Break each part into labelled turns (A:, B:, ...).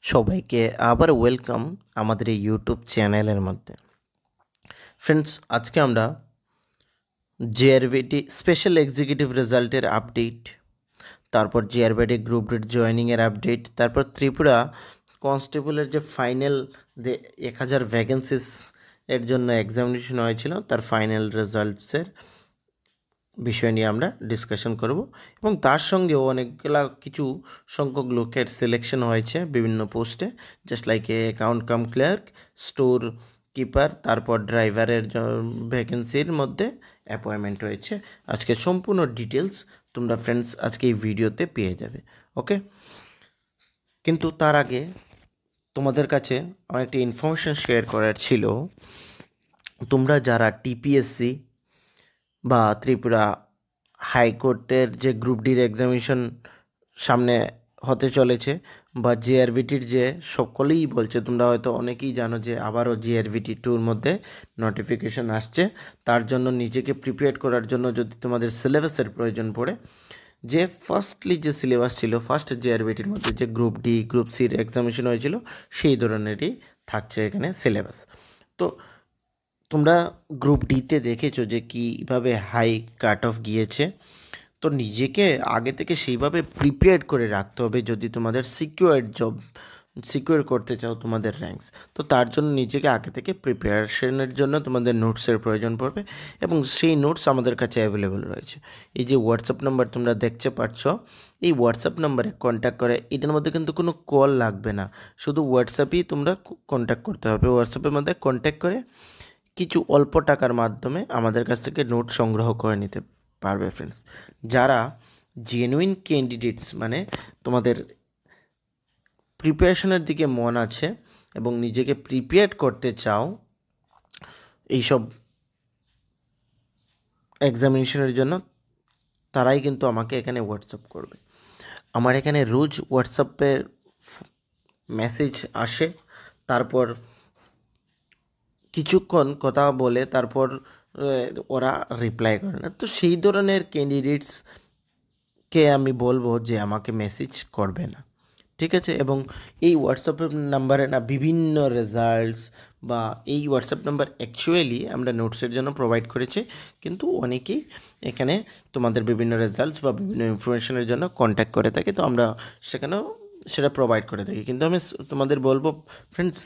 A: সবাইকে আবার ওয়েলকাম আমাদের এই ইউটিউব চ্যানেলের মধ্যে। ফ্রেন্ডস, আজকে আমরা জিআরবিটি স্পেশাল এক্সিকিউটিভ রেজাল্টের আপডেট, তারপর জিআরবিটি গ্রুপ ডি জয়েনিংয়ের আপডেট, তারপর ত্রিপুরা কনস্টেবলের যে ফাইনাল 1000 ভ্যাকেন্সিস এর জন্য এক্সামিনেশন হয়েছিল তার ফাইনাল রেজাল্টসের বিষয় নিয়ে আমরা ডিসকাশন করব এবং তার সঙ্গেও অনেকগুলা কিছু সংখ্যক লোকের সিলেকশন হয়েছে বিভিন্ন পোস্টে, just like account cum clerk, store keeper, তারপর ড্রাইভারের ভ্যাকেন্সির মধ্যে অ্যাপয়েন্টমেন্ট হয়েছে। আজকে সম্পূর্ণ ডিটেলস তোমরা ফ্রেন্ডস আজকে এই ভিডিওতে পেয়ে যাবে। ওকে, কিন্তু তার আগে তোমাদের কাছে আমার একটি ইনফরমেশন শেয়ার করার ছিল। তোমরা যারা টিপিএসসি বা ত্রিপুরা হাইকোর্টের যে গ্রুপ ডির এক্সামিনেশন সামনে হতে চলেছে, বা জিআরভিটির যে সকলেই বলছে, তোমরা হয়তো অনেকেই জানো যে আবারও জিআরভিটি 2-র মধ্যে নোটিফিকেশন আসছে। তার জন্য নিজেকে প্রিপেয়ার করার জন্য যদি তোমাদের সিলেবাসের প্রয়োজন পড়ে, যে ফার্স্টলি যে সিলেবাস ছিল ফার্স্ট জিআরভিটির মধ্যে যে গ্রুপ ডি গ্রুপ সির এক্সামিনেশন হয়েছিল সেই ধরনেরই থাকছে এখানে সিলেবাস। তো তোমরা গ্রুপ ডিতে দেখেছো যে কীভাবে হাই কাট অফ গিয়েছে। তো নিজেকে আগে থেকে সেইভাবে প্রিপেয়ার করে রাখতে হবে যদি তোমাদের সিকিউর করতে চাও তোমাদের র্যাঙ্কস। তো তার জন্য নিজেকে আগে থেকে প্রিপারেশনের জন্য তোমাদের নোটসের প্রয়োজন পড়বে এবং সেই নোটস আমাদের কাছে অ্যাভেলেবেল রয়েছে। এই যে হোয়াটসঅ্যাপ নাম্বার তোমরা দেখতে পাচ্ছ, এই হোয়াটসঅ্যাপ নাম্বারে কন্ট্যাক্ট করে, এটার মধ্যে কিন্তু কোনো কল লাগবে না, শুধু হোয়াটসঅ্যাপেই তোমরা কন্ট্যাক্ট করতে হবে। হোয়াটসঅ্যাপের মধ্যে কন্ট্যাক্ট করে কিছু অল্প টাকার মাধ্যমে আমাদের কাছ থেকে নোট সংগ্রহ করে নিতে পারবে ফ্রেন্ডস। যারা জেনুইন ক্যান্ডিডেটস, মানে তোমাদের প্রিপারেশনের দিকে মন আছে এবং নিজেকে প্রিপেয়ার করতে চাও এইসব এক্সামিনেশনের জন্য, তারাই কিন্তু আমাকে এখানে হোয়াটসঅ্যাপ করবে। আমার এখানে রোজ হোয়াটসঅ্যাপের মেসেজ আসে, তারপর কিছুক্ষণ কথা বলে তারপর ওরা রিপ্লাই করে না। তো সেই ধরনের ক্যান্ডিডেটসকে আমি বলবো যে আমাকে মেসেজ করবে না, ঠিক আছে? এবং এই হোয়াটসঅ্যাপ নাম্বারে না বিভিন্ন রেজাল্টস, বা এই হোয়াটসঅ্যাপ নাম্বার অ্যাকচুয়ালি আমরা নোটসের জন্য প্রোভাইড করেছি, কিন্তু অনেকেই এখানে তোমাদের বিভিন্ন রেজাল্টস বা বিভিন্ন ইনফরমেশনের জন্য কন্ট্যাক্ট করে থাকে। তো আমরা সেখানেও সেটা প্রোভাইড করে থাকি। কিন্তু আমি তোমাদের বলবো ফ্রেন্ডস,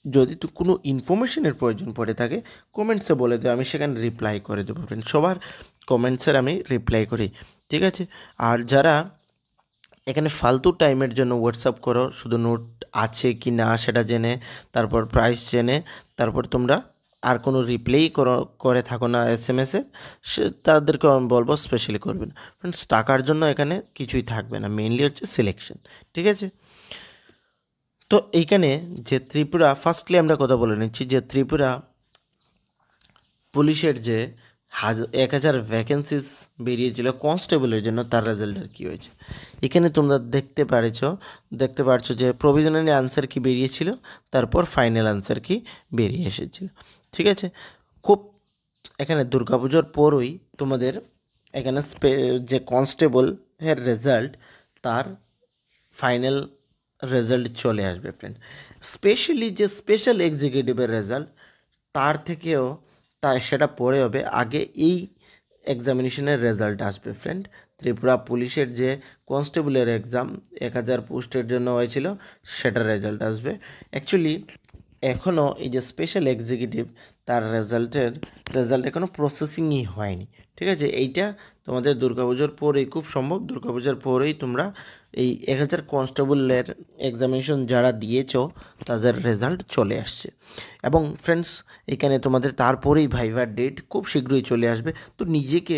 A: যদি তো কোনো ইনফরমেশনের প্রয়োজন পড়ে থাকে কমেন্টসে বলে দেবো, আমি সেখানে রিপ্লাই করে দেবো ফ্রেন্ড। সবার কমেন্টসের আমি রিপ্লাই করি, ঠিক আছে? আর যারা এখানে ফালতু টাইমের জন্য হোয়াটসঅ্যাপ করো শুধু নোট আছে কি না সেটা জেনে, তারপর প্রাইস জেনে, তারপর তোমরা আর কোনো রিপ্লাই করে থাকো না এসএমএসে, তাদেরকে আমি বলবো স্পেশালি করবেন ফ্রেন্ডস। টাকার জন্য এখানে কিছুই থাকবে না, মেইনলি হচ্ছে সিলেকশন, ঠিক আছে? তো এইখানে যে ত্রিপুরা, ফার্স্টলি আমরা কথা বলে নিচ্ছি যে ত্রিপুরা পুলিশের যে 1000 ভ্যাকেন্সিস বেরিয়েছিল কনস্টেবলের জন্য, তার রেজাল্টের কী হয়েছে এখানে তোমরা দেখতে পারছো যে প্রভিশনালি আনসার কি বেরিয়েছিল, তারপর ফাইনাল আনসার কি বেরিয়ে এসেছিল, ঠিক আছে? খুব এখানে দুর্গাপুজোর পরই তোমাদের এখানে যে কনস্টেবল এর রেজাল্ট, তার ফাইনাল রেজাল্ট চলে আসবে ফ্রেন্ড। স্পেশালি যে স্পেশাল এক্সিকিউটিভের রেজাল্ট, তার থেকেও সেটা পরে হবে, আগে এই এক্সামিনেশনের রেজাল্ট আসবে ফ্রেন্ড। ত্রিপুরা পুলিশের যে কনস্টেবলের এক্সাম 1000 পোস্টের জন্য হয়েছিল, সেটার রেজাল্ট আসবে। অ্যাকচুয়ালি এখনও এই যে স্পেশাল এক্সিকিউটিভ, তার রেজাল্ট এখনও প্রসেসিংই হয়নি, ঠিক আছে? এইটা তোমাদের দুর্গাপুজোর পরেই, খুব সম্ভব দুর্গাপুজোর পরেই তোমরা এই 1000 কনস্টেবলের এক্সামিনেশন যারা দিয়েছো তাদের রেজাল্ট চলে আসছে। এবং ফ্রেন্ডস, এখানে তোমাদের তারপরেই ভাইভার ডেট খুব শীঘ্রই চলে আসবে। তো নিজেকে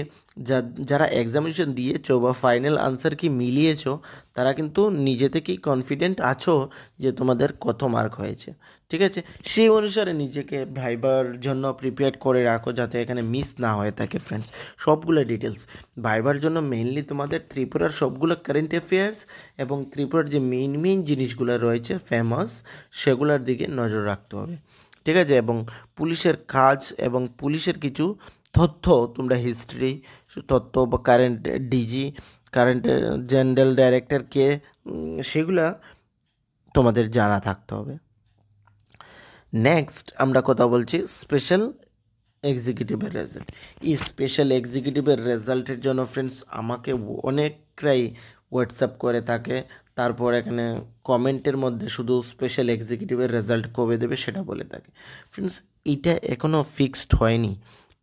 A: যারা এক্সামিনেশন দিয়েছো বা ফাইনাল আনসার কি মিলিয়েছো, তারা কিন্তু নিজে থেকেই কনফিডেন্ট আছো যে তোমাদের কত মার্ক হয়েছে, ঠিক আছে? সেই অনুসারে নিজেকে ভাইবার জন্য প্রিপেয়ার করে রাখো যাতে এখানে মিস না হয়ে থাকে ফ্রেন্ডস। সবগুলো ডিটেলস ভাইবার জন্য মেইনলি তোমাদের ত্রিপুরার সবগুলো কারেন্ট অ্যাফেয়ার্স এবং ত্রিপুরার যে মেইন জিনিসগুলো রয়েছে ফেমাস, সেগুলোর দিকে নজর রাখতে হবে, ঠিক আছে? এবং পুলিশের কাজ এবং পুলিশের কিছু তথ্য, তোমরা হিস্ট্রি তথ্য বা কারেন্ট জেনারেল ডাইরেক্টর কে, সেগুলা তোমাদের জানা থাকতে হবে। নেক্সট আমরা কথা বলছি স্পেশাল এক্সিকিউটিভের রেজাল্ট। এই স্পেশাল এক্সিকিউটিভের রেজাল্টের জন্য ফ্রেন্ডস আমাকে অনেকরাই হোয়াটসঅ্যাপ করে থাকে, তারপর এখানে কমেন্টের মধ্যে শুধু স্পেশাল এক্সিকিউটিভের রেজাল্ট কবে দেবে সেটা বলে থাকে। ফ্রেন্ডস এইটা এখনও ফিক্সড হয়নি,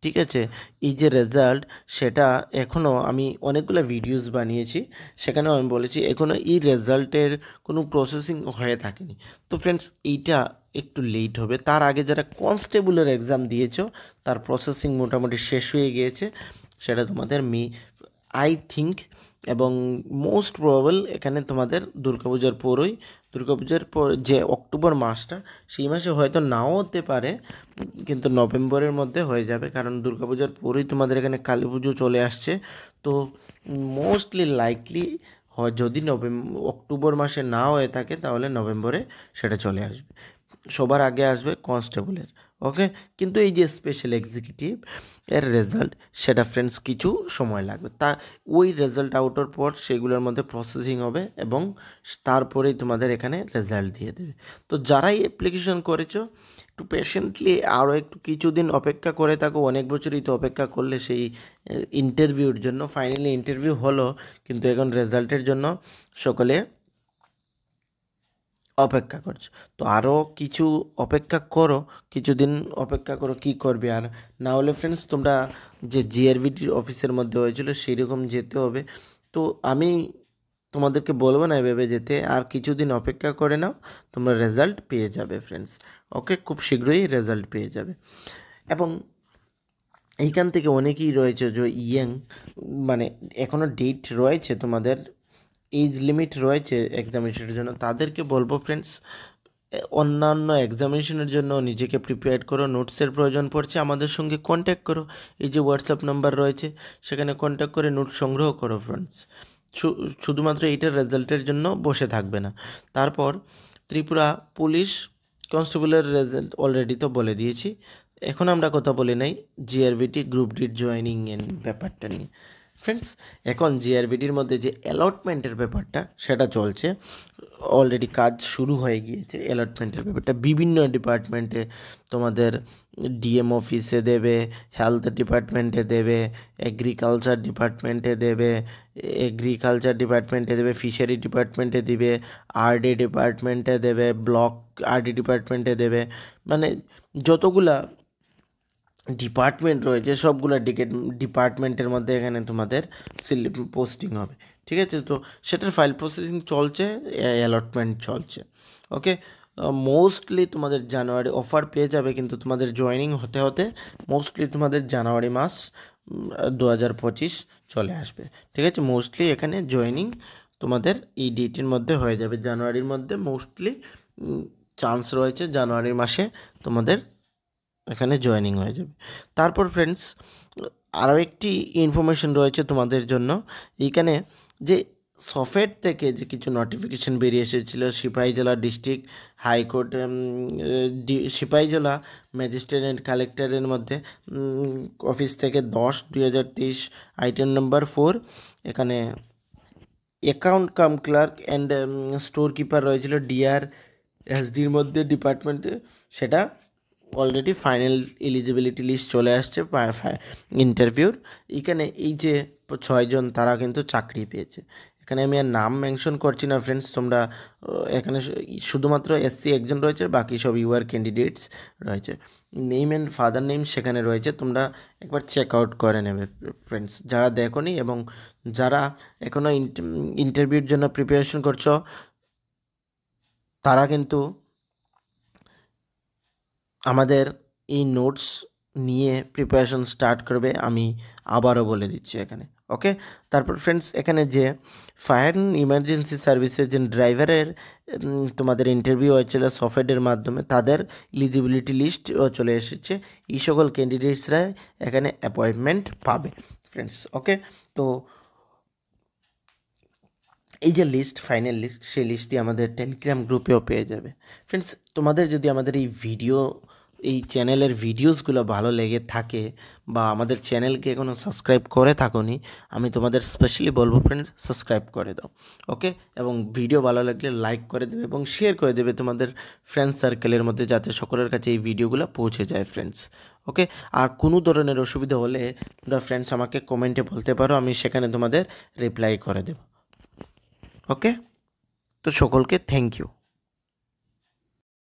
A: ঠিক আছে? এই যে রেজাল্ট সেটা এখনও আমি অনেকগুলো ভিডিওস বানিয়েছি, সেখানেও আমি বলেছি এখনও এই রেজাল্টের কোনো প্রসেসিং হয়ে থাকেনি। তো ফ্রেন্ডস এইটা একটু লেট হবে। তার আগে যারা কনস্টেবলের এক্সাম দিয়েছো তার প্রসেসিং মোটামুটি শেষ হয়ে গিয়েছে, সেটা তোমাদের আই থিঙ্ক এবং মোস্ট প্রবাবল এখানে তোমাদের দুর্গাপূজার পর যে অক্টোবর মাসটা, সেই মাসে হয়তো নাও হতে পারে, কিন্তু নভেম্বরের মধ্যে হয়ে যাবে, কারণ দুর্গাপূজার পরেই তোমাদের এখানে কালী পুজো চলে আসছে। তো মোস্টলি লাইকলি হয় যদি অক্টোবর মাসে না হয়ে থাকে তাহলে নভেম্বরে সেটা চলে আসবে, সবার আগে আসবে কনস্টেবলের। ওকে, কিন্তু এই যে স্পেশাল এক্সিকিউটিভ এর রেজাল্ট সেটা ফ্রেন্ডস কিছু সময় লাগবে। তা ওই রেজাল্ট আউটের পর সেগুলোর মধ্যে প্রসেসিং হবে এবং তারপরেই তোমাদের এখানে রেজাল্ট দিয়ে দেবে। তো যারাই অ্যাপ্লিকেশন করেছো একটু পেশেন্টলি আরও একটু কিছুদিন অপেক্ষা করে থাকো। অনেক বছরই তো অপেক্ষা করলে সেই ইন্টারভিউর জন্য। ফাইনালি ইন্টারভিউ হলো, কিন্তু এখন রেজাল্টের জন্য সকলে অপেক্ষা করছো। তো আরও কিছু অপেক্ষা করো, কিছুদিন অপেক্ষা করো, কি করবে আর। না হলে ফ্রেন্ডস তোমরা যে জিআরভিটির অফিসের মধ্যে হয়েছিল সেই রকম যেতে হবে। তো আমি তোমাদেরকে বলবো না এভাবে যেতে, আর কিছুদিন অপেক্ষা করে নাও, তোমরা রেজাল্ট পেয়ে যাবে ফ্রেন্ডস। ওকে, খুব শীঘ্রই রেজাল্ট পেয়ে যাবে। এবং এইখান থেকে অনেকেই রয়েছে যে ইয়াং, মানে এখনও ডেট রয়েছে, তোমাদের এজ লিমিট রয়েছে এক্সামিনেশনের জন্য, তাদেরকে বলবো ফ্রেন্ডস অন্যান্য এক্সামিনেশনের জন্য নিজেকে প্রিপেয়ার করো। নোটসের প্রয়োজন পড়ছে আমাদের সঙ্গে কন্ট্যাক্ট করো, এই যে হোয়াটসঅ্যাপ নাম্বার রয়েছে সেখানে কন্ট্যাক্ট করে নোট সংগ্রহ করো ফ্রেন্ডস। শুধুমাত্র এইটার রেজাল্টের জন্য বসে থাকবে না। তারপর ত্রিপুরা পুলিশ কনস্টেবলের রেজাল্ট অলরেডি তো বলে দিয়েছি। এখন আমরা কথা বলে নাই জিআরভিটি গ্রুপ ডির জয়েনিং এর ব্যাপারটা নিয়ে। ফ্রেন্ডস এখন জিআরভিটির মধ্যে যে অ্যালটমেন্টের ব্যাপারটা সেটা চলছে, অলরেডি কাজ শুরু হয়ে গিয়েছে। অ্যালটমেন্টের ব্যাপারটা বিভিন্ন ডিপার্টমেন্টে তোমাদের ডিএম অফিসে দেবে, হেলথ ডিপার্টমেন্টে দেবে, এগ্রিকালচার ডিপার্টমেন্টে দেবে, ফিশারি ডিপার্টমেন্টে দিবে, আরডি ডিপার্টমেন্টে দেবে, ব্লক আরডি ডিপার্টমেন্টে দেবে, মানে যতগুলা ডিপার্টমেন্ট রয়েছে সবগুলো ডিপার্টমেন্টের মধ্যে এখানে তোমাদের পোস্টিং হবে, ঠিক আছে? তো সেটার ফাইল প্রসেসিং চলছে, অ্যালটমেন্ট চলছে। ওকে, মোস্টলি তোমাদের জানুয়ারি অফার পেয়ে যাবে, কিন্তু তোমাদের জয়েনিং হতে হতে মোস্টলি তোমাদের জানুয়ারি মাস 2025 চলে আসবে, ঠিক আছে? মোস্টলি এখানে জয়েনিং তোমাদের এই ডেটের মধ্যে হয়ে যাবে, জানুয়ারির মধ্যে মোস্টলি চান্স রয়েছে জানুয়ারি মাসে তোমাদের এখানে জয়েনিং হয়ে যাবে। তারপর ফ্রেন্ডস আরও একটি ইনফরমেশন রয়েছে তোমাদের জন্য। এইখানে যে সফেট থেকে যে কিছু নোটিফিকেশন বেরিয়ে এসেছিলো Sepahijala district high court, Sepahijala magistrate and কালেক্টরের মধ্যে অফিস থেকে 10/2023 আইটেম নাম্বার 4, এখানে account cum clerk and store keeper রয়েছিল ডিআর এসডির মধ্যে ডিপার্টমেন্টে, সেটা অলরেডি ফাইনাল এলিজিবিলিটি লিস্ট চলে আসছে ইন্টারভিউর। এখানে এই যে 6 জন তারা কিন্তু চাকরি পেয়েছে। এখানে আমি আর নাম মেনশন করছি না ফ্রেন্ডস, তোমরা এখানে শুধুমাত্র এসসি একজন রয়েছে, বাকি সব ইউআর ক্যান্ডিডেটস রয়েছে। নেম অ্যান্ড ফাদার নেম সেখানে রয়েছে, তোমরা একবার চেক আউট করে নেবে ফ্রেন্ডস যারা দেখোনি, এবং যারা এখনও ইন্টারভিউর জন্য প্রিপারেশন করছো তারা কিন্তু আমাদের এই নোটস নিয়ে প্রিপারেশন স্টার্ট করবে, আমি আবারও বলে দিচ্ছি এখানে। ওকে, তারপর ফ্রেন্ডস এখানে যে ফায়ার অ্যান্ড ইমার্জেন্সি সার্ভিসের যে ড্রাইভারের তোমাদের ইন্টারভিউ হয়েছিল সফটওয়্যারের মাধ্যমে, তাদের এলিজিবিলিটি লিস্টও চলে এসেছে। এই সকল ক্যান্ডিডেটসরা এখানে অ্যাপয়েন্টমেন্ট পাবে ফ্রেন্ডস। ওকে, তো এই যে লিস্ট, ফাইনাল লিস্ট, সেই লিস্টটি আমাদের টেলিগ্রাম গ্রুপেও পেয়ে যাবে ফ্রেন্ডস। তোমাদের যদি আমাদের এই ভিডিও এই চ্যানেলের ভিডিওসগুলো ভালো লেগে থাকে বা আমাদের চ্যানেলকে এখনও সাবস্ক্রাইব করে থাকোনি, আমি তোমাদের স্পেশালি বলবো ফ্রেন্ডস, সাবস্ক্রাইব করে দাও। ওকে, এবং ভিডিও ভালো লাগলে লাইক করে দেবে এবং শেয়ার করে দেবে তোমাদের ফ্রেন্ডস সার্কেলের মধ্যে, যাতে সকলের কাছে এই ভিডিওগুলো পৌঁছে যায় ফ্রেন্ডস। ওকে, আর কোনো ধরনের অসুবিধা হলে তোমরা ফ্রেন্ডস আমাকে কমেন্টে বলতে পারো, আমি সেখানে তোমাদের রিপ্লাই করে দেব। ওকে, তো সকলকে থ্যাংক ইউ।